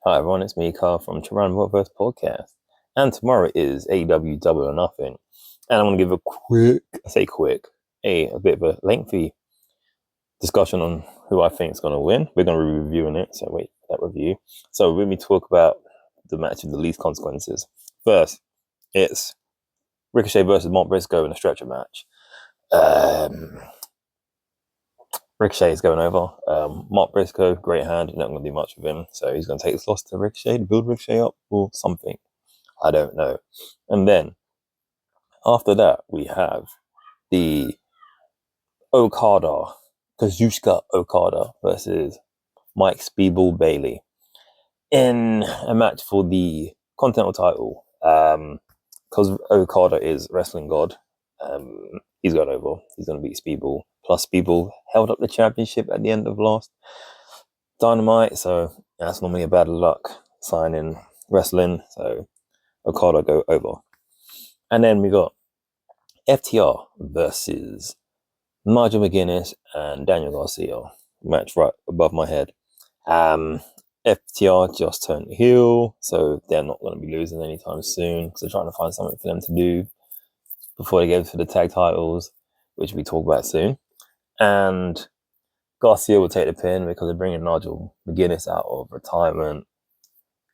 Hi everyone, it's me, Carl from Toronto Workverse Podcast. And tomorrow is AEW Double or Nothing. And I'm going to give a bit of a lengthy discussion on who I think is going to win. We're going to be reviewing it, so wait for that review. So let me talk about the match with the least consequences. First, it's Ricochet versus Mark Briscoe in a stretcher match. Ricochet is going over. Mark Briscoe, great hand, not going to do much with him. So he's going to take this loss to Ricochet to build Ricochet up or something. I don't know. And then after that, we have the Kazuchika Okada versus Mike Speedball Bailey in a match for the Continental title. Because Okada is wrestling god, he's going over. He's going to beat Speedball. Plus, Speedball held up the championship at the end of last Dynamite, so that's normally a bad luck sign in wrestling. So Okada go over. And then we got FTR versus Nigel McGuinness and Daniel Garcia. Match right above my head. FTR just turned heel, so they're not going to be losing anytime soon because they're trying to find something for them to do before they go for the tag titles, which we talk about soon. And Garcia will take the pin because they're bringing Nigel McGuinness out of retirement,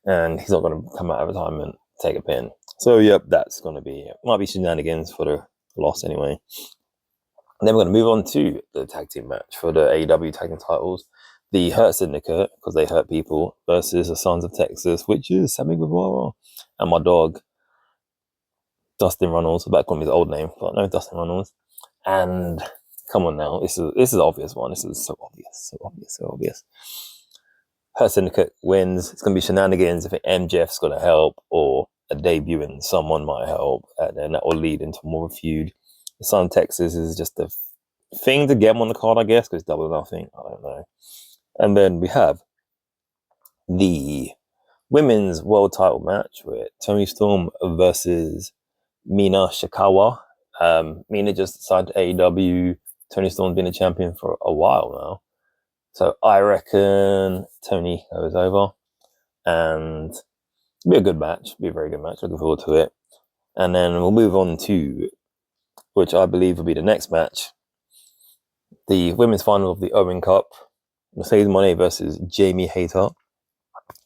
and he's not going to come out of retirement take a pin. So yep, that's going to be might be shenanigans for the loss anyway. And then we're going to move on to the tag team match for the AEW tag team titles. The Hurt Syndicate, because they hurt people, versus the Sons of Texas, which is Sammy Guevara and my dog Dustin Runnels. I'm about to call him his old name, but no, Dustin Runnels. And come on now, this is an obvious one. This is so obvious. Hurt Syndicate wins. It's going to be shenanigans. I think MJF's going to help, or a debut and someone might help, and then that will lead into more of a feud. The Son of Texas is just a thing to get him on the card, I guess, because Double or Nothing. I don't know. And then we have the women's world title match with Toni Storm versus Mina Shikawa. Mina just signed to AEW. Toni Storm's been a champion for a while now. So I reckon Toni goes over. And it'll be a good match. It'll be a very good match. Looking forward to it. And then we'll move on to, which I believe will be the next match, the women's final of the Owen Cup. Mercedes Moné versus Jamie Hayter.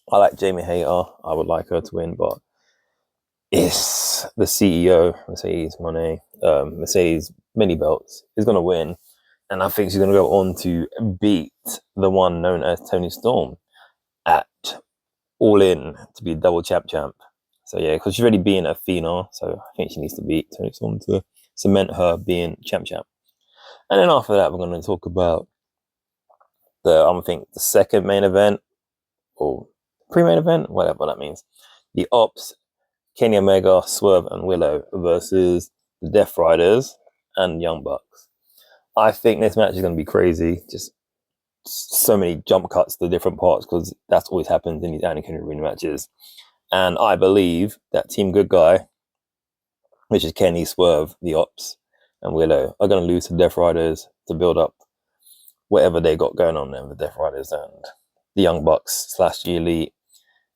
I like Jamie Hayter. I would like her to win, but it's the CEO, Mercedes Moné, Mercedes mini belts, is going to win. And I think she's going to go on to beat the one known as Toni Storm at All In to be double champ. So yeah, because she's already being a phenom, so I think she needs to beat Toni Storm to cement her being champ. And then after that, we're going to talk about the second main event, or pre-main event, whatever that means. The Ops, Kenny Omega, Swerve, and Willow versus the Death Riders and Young Bucks. I think this match is going to be crazy. Just so many jump cuts to different parts, because that's always happens in these Anakin Arena matches. And I believe that Team Good Guy, which is Kenny, Swerve, the Ops, and Willow, are going to lose to Death Riders to build up whatever they got going on there with the Death Riders and the Young Bucks / G Elite.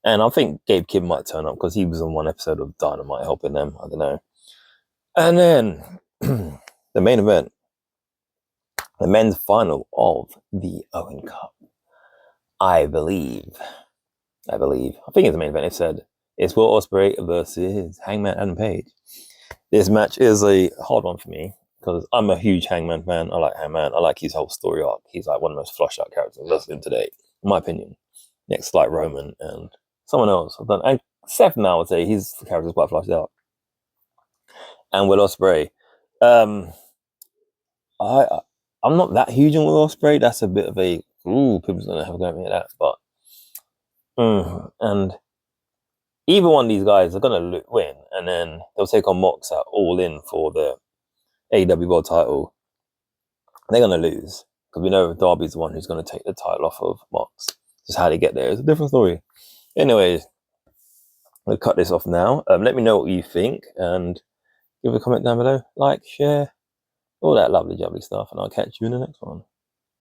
And I think Gabe Kidd might turn up because he was on one episode of Dynamite helping them. I don't know. And then the main event, the men's final of the Owen Cup. I believe. I think it's the main event. It said it's Will Ospreay versus Hangman Adam Page. This match is a hard one for me because I'm a huge Hangman fan. I like Hangman. I like his whole story arc. He's like one of the most flushed out characters in wrestling today, in my opinion. Next to like Roman and someone else. And Seth now, I would say his character is quite flushed out. And Will Ospreay. I'm not that huge on Will Ospreay. That's a bit of a people's gonna have a go at me at that. But and either one of these guys are gonna win, and then they'll take on Mox at All In for the AEW World Title. They're gonna lose because we know Darby's the one who's gonna take the title off of Mox. Just how they get there is a different story. Anyways, we'll cut this off now. Let me know what you think and give a comment down below. Like, share, all that lovely jubbly stuff, and I'll catch you in the next one.